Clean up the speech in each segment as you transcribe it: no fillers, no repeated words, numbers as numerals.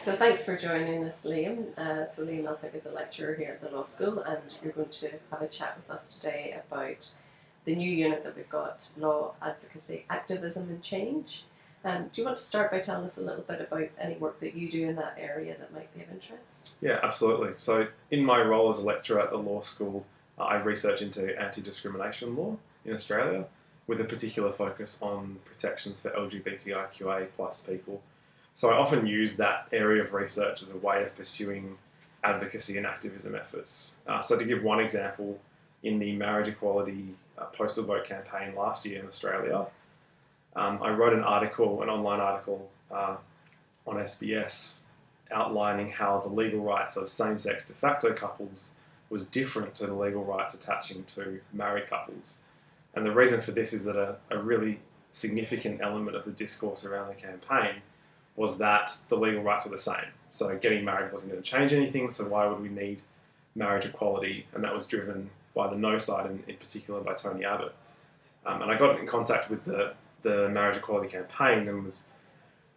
So thanks for joining us, Liam. So Liam Elphick is a lecturer here at the law school, and you're going to have a chat with us today about the new unit that we've got, Law, Advocacy, Activism and Change. Do you want to start by telling us a little bit about any work that you do in that area that might be of interest? Yeah, absolutely. So in my role as a lecturer at the law school, I research into anti-discrimination law in Australia with a particular focus on protections for LGBTIQA plus people. So I often use that area of research as a way of pursuing advocacy and activism efforts. So to give one example, in the marriage equality postal vote campaign last year in Australia, I wrote an online article on SBS outlining how the legal rights of same-sex de facto couples was different to the legal rights attaching to married couples. And the reason for this is that a really significant element of the discourse around the campaign was that the legal rights were the same. So getting married wasn't going to change anything, so why would we need marriage equality? And that was driven by the no side, in particular by Tony Abbott. And I got in contact with the marriage equality campaign and was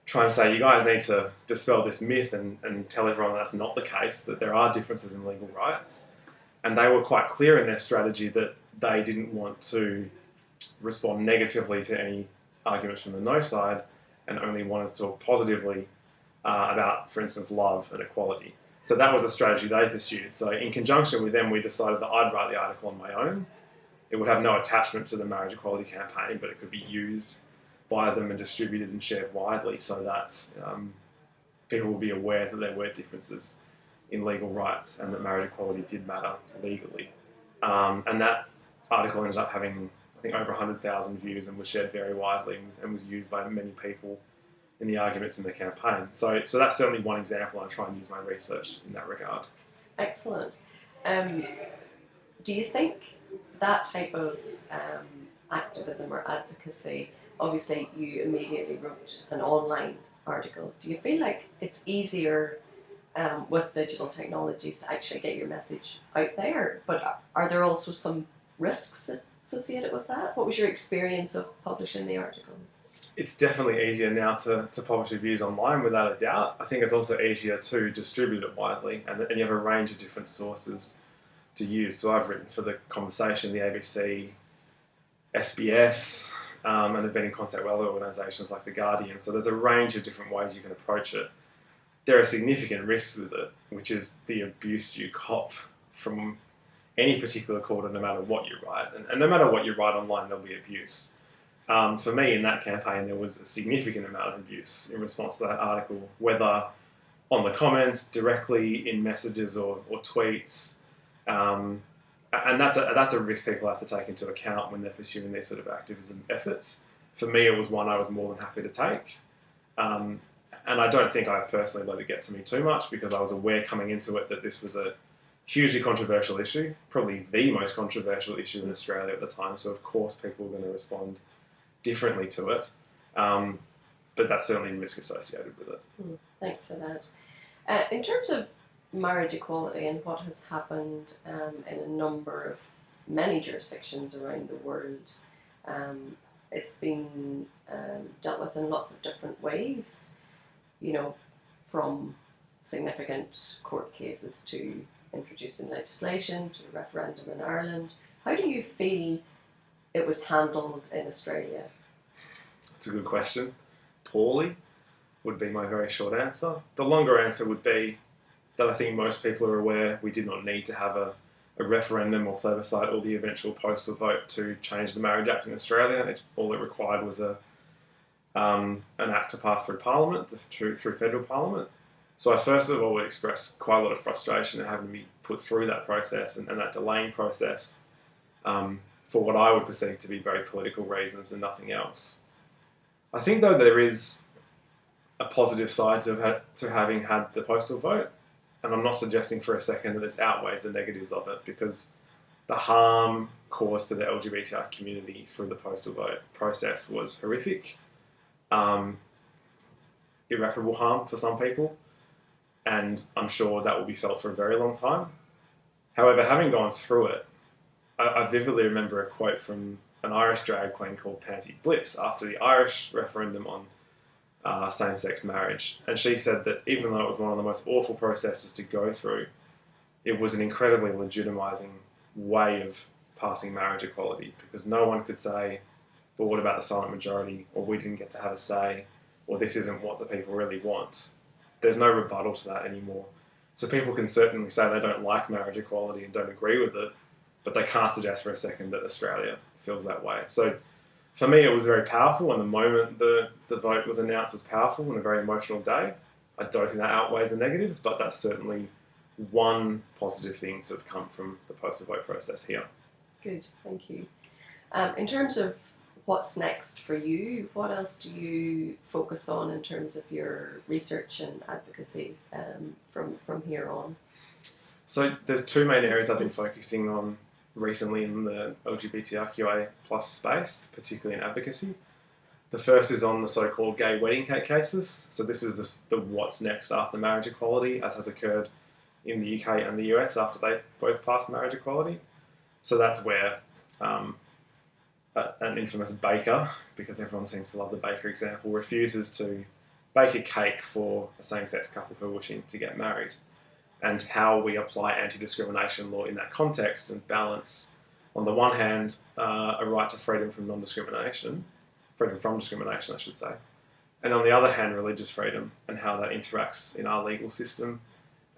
trying to say, you guys need to dispel this myth and tell everyone that's not the case, that there are differences in legal rights. And they were quite clear in their strategy that they didn't want to respond negatively to any arguments from the no side and only wanted to talk positively about, for instance, love and equality. So that was the strategy they pursued. So in conjunction with them, we decided that I'd write the article on my own. It would have no attachment to the marriage equality campaign, but it could be used by them and distributed and shared widely so that people will be aware that there were differences in legal rights and that marriage equality did matter legally. And that article ended up having, I think, over 100,000 views and was shared very widely and was used by many people in the arguments in the campaign. So that's certainly one example. I try and use my research in that regard. Excellent. Do you think that type of activism or advocacy, obviously you immediately wrote an online article, do you feel like it's easier with digital technologies to actually get your message out there? But are there also some risks associated with that? What was your experience of publishing the article? It's definitely easier now to publish reviews online, without a doubt. I think it's also easier to distribute it widely, and you have a range of different sources to use. So I've written for The Conversation, the ABC, SBS, and I've been in contact with other organisations like The Guardian. So there's a range of different ways you can approach it. There are significant risks with it, which is the abuse you cop from any particular quarter, no matter what you write. And no matter what you write online, there'll be abuse. For me, in that campaign, there was a significant amount of abuse in response to that article, whether on the comments, directly in messages or tweets. And that's a risk people have to take into account when they're pursuing these sort of activism efforts. For me, it was one I was more than happy to take. And I don't think I personally let it get to me too much, because I was aware coming into it that this was a hugely controversial issue, probably the most controversial issue in Australia at the time. So of course people were going to respond differently to it. But that's certainly risk associated with it. Thanks for that. In terms of marriage equality and what has happened in a number of many jurisdictions around the world, it's been dealt with in lots of different ways, you know, from significant court cases to introducing legislation to a referendum in Ireland. How do you feel it was handled in Australia? That's a good question. Poorly would be my very short answer. The longer answer would be that I think most people are aware we did not need to have a referendum or plebiscite or the eventual postal vote to change the Marriage Act in Australia. All it required was an act to pass through Parliament, through federal Parliament. So I first of all would express quite a lot of frustration at having to be put through that process and that delaying process for what I would perceive to be very political reasons and nothing else. I think, though, there is a positive side to having had the postal vote, and I'm not suggesting for a second that this outweighs the negatives of it, because the harm caused to the LGBTI community through the postal vote process was horrific, irreparable harm for some people, and I'm sure that will be felt for a very long time. However, having gone through it, I vividly remember a quote from an Irish drag queen called Panty Bliss after the Irish referendum on same-sex marriage. And she said that even though it was one of the most awful processes to go through, it was an incredibly legitimising way of passing marriage equality, because no one could say, but what about the silent majority, or we didn't get to have a say, or this isn't what the people really want. There's no rebuttal to that anymore. So people can certainly say they don't like marriage equality and don't agree with it, but they can't suggest for a second that Australia feels that way. So for me, it was very powerful, and the moment the vote was announced was powerful and a very emotional day. I don't think that outweighs the negatives, but that's certainly one positive thing to have come from the postal vote process here. Good, thank you. In terms of what's next for you, what else do you focus on in terms of your research and advocacy from here on? So there's two main areas I've been focusing on recently in the LGBTIQA plus space, particularly in advocacy. The first is on the so-called gay wedding cake cases. So this is the what's next after marriage equality, as has occurred in the UK and the US after they both passed marriage equality. So that's where an infamous baker, because everyone seems to love the baker example, refuses to bake a cake for a same-sex couple who are wishing to get married, and how we apply anti-discrimination law in that context and balance, on the one hand, a right to freedom from discrimination, I should say, and on the other hand, religious freedom and how that interacts in our legal system.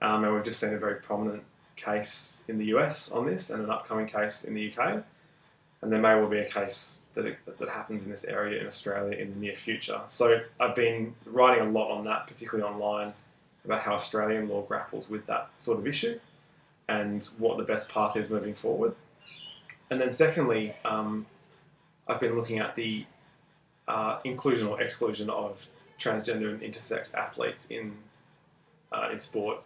And we've just seen a very prominent case in the US on this, and an upcoming case in the UK. And there may well be a case that happens in this area in Australia in the near future. So I've been writing a lot on that, particularly online, about how Australian law grapples with that sort of issue and what the best path is moving forward. And then secondly, I've been looking at the inclusion or exclusion of transgender and intersex athletes in sport.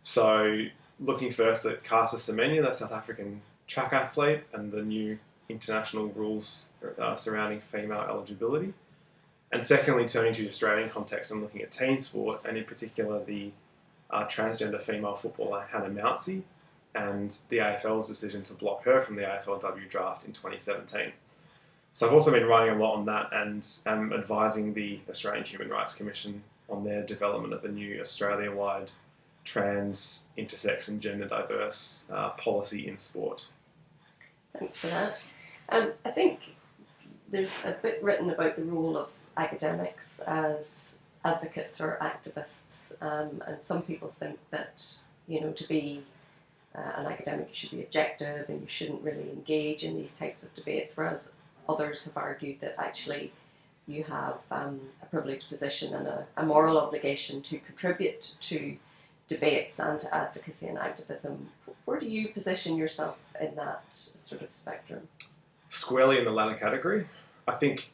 So looking first at Casa Semenya, the South African track athlete, and the new international rules surrounding female eligibility. And secondly, turning to the Australian context and looking at team sport, and in particular the transgender female footballer Hannah Mountsie, and the AFL's decision to block her from the AFLW draft in 2017. So I've also been writing a lot on that, and am advising the Australian Human Rights Commission on their development of a new Australia-wide trans, intersex and gender diverse policy in sport. Thanks for that. I think there's a bit written about the role of academics as advocates or activists, and some people think that, you know, to be an academic you should be objective and you shouldn't really engage in these types of debates, whereas others have argued that actually you have a privileged position and a moral obligation to contribute to debates and to advocacy and activism. Where do you position yourself in that sort of spectrum? Squarely in the latter category. I think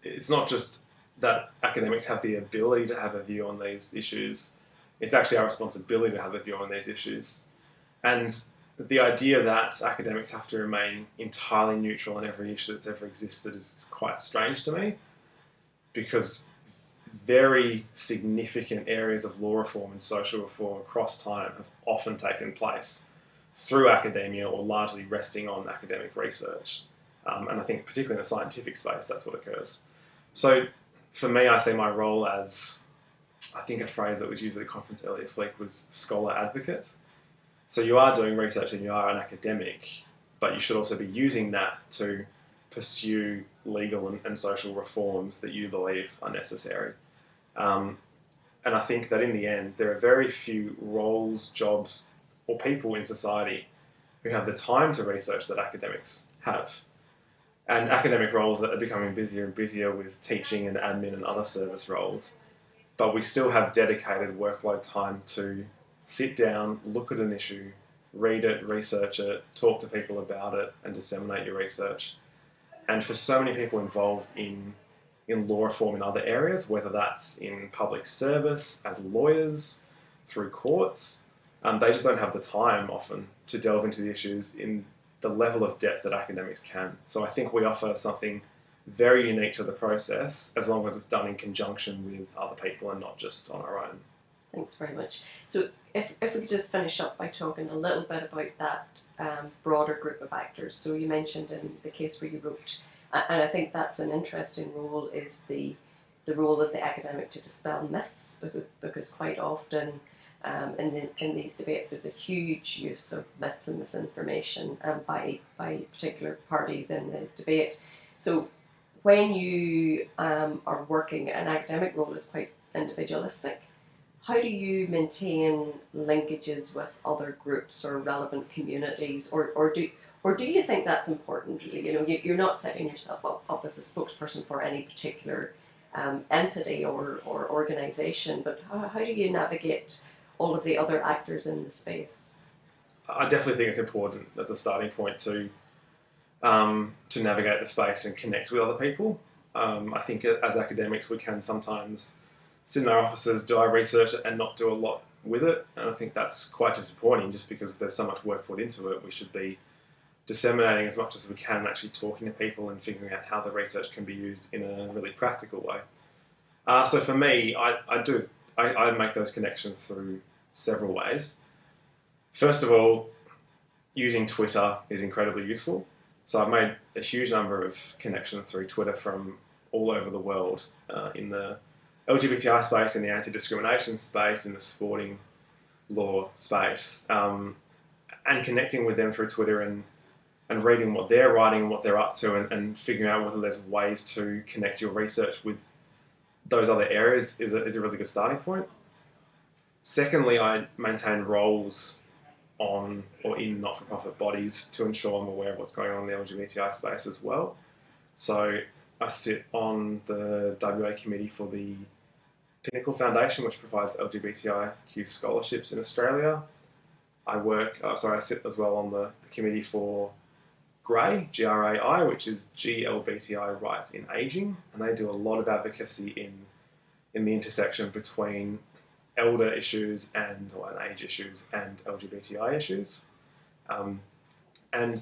it's not just that academics have the ability to have a view on these issues, it's actually our responsibility to have a view on these issues. And the idea that academics have to remain entirely neutral on every issue that's ever existed is quite strange to me, because very significant areas of law reform and social reform across time have often taken place through academia or largely resting on academic research. And I think particularly in the scientific space, that's what occurs. So for me, I see my role as, I think a phrase that was used at a conference earlier this week was scholar advocate. So you are doing research and you are an academic, but you should also be using that to pursue legal and social reforms that you believe are necessary. And I think that in the end, there are very few roles, jobs, or people in society who have the time to research that academics have. And academic roles are becoming busier and busier with teaching and admin and other service roles. But we still have dedicated workload time to sit down, look at an issue, read it, research it, talk to people about it, and disseminate your research. And for so many people involved in law reform in other areas, whether that's in public service, as lawyers, through courts, they just don't have the time often to delve into the issues in the level of depth that academics can. So I think we offer something very unique to the process, as long as it's done in conjunction with other people and not just on our own. Thanks very much. So if we could just finish up by talking a little bit about that broader group of actors. So you mentioned in the case where you wrote, and I think that's an interesting role, is the the role of the academic to dispel myths, because quite often in these debates there's a huge use of myths and misinformation by particular parties in the debate. So when you are working, an academic role is quite individualistic. How do you maintain linkages with other groups or relevant communities, or do you think that's important? Really, you're not setting yourself up as a spokesperson for any particular entity or organisation, but how do you navigate all of the other actors in the space? I definitely think it's important as a starting point to navigate the space and connect with other people. I think as academics we can sometimes sit in our offices, do our research and not do a lot with it, and I think that's quite disappointing just because there's so much work put into it. We should be disseminating as much as we can, actually talking to people and figuring out how the research can be used in a really practical way. So for me, I make those connections through several ways. First of all, using Twitter is incredibly useful. So I've made a huge number of connections through Twitter from all over the world, in the LGBTI space, in the anti-discrimination space, in the sporting law space, and connecting with them through Twitter and reading what they're writing and what they're up to, and figuring out whether there's ways to connect your research with those other areas is a really good starting point. Secondly, I maintain roles on or in not-for-profit bodies to ensure I'm aware of what's going on in the LGBTI space as well. So I sit on the WA committee for the Pinnacle Foundation, which provides LGBTIQ scholarships in Australia. I sit as well on the committee for GRAI, GRAI, which is GLBTI Rights in Ageing, and they do a lot of advocacy in the intersection between elder issues and age issues and LGBTI issues. And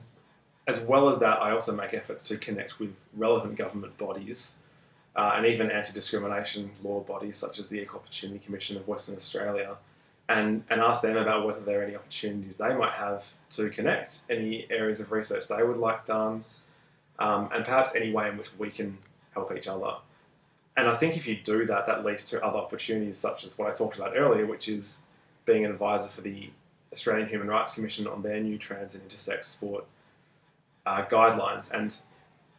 as well as that, I also make efforts to connect with relevant government bodies and even anti-discrimination law bodies such as the Equal Opportunity Commission of Western Australia, and ask them about whether there are any opportunities they might have to connect, any areas of research they would like done, and perhaps any way in which we can help each other. And I think if you do that, that leads to other opportunities such as what I talked about earlier, which is being an advisor for the Australian Human Rights Commission on their new trans and intersex sport guidelines. And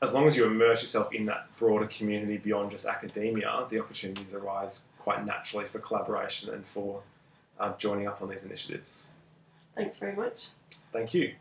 as long as you immerse yourself in that broader community beyond just academia, the opportunities arise quite naturally for collaboration and for joining up on these initiatives. Thanks very much. Thank you.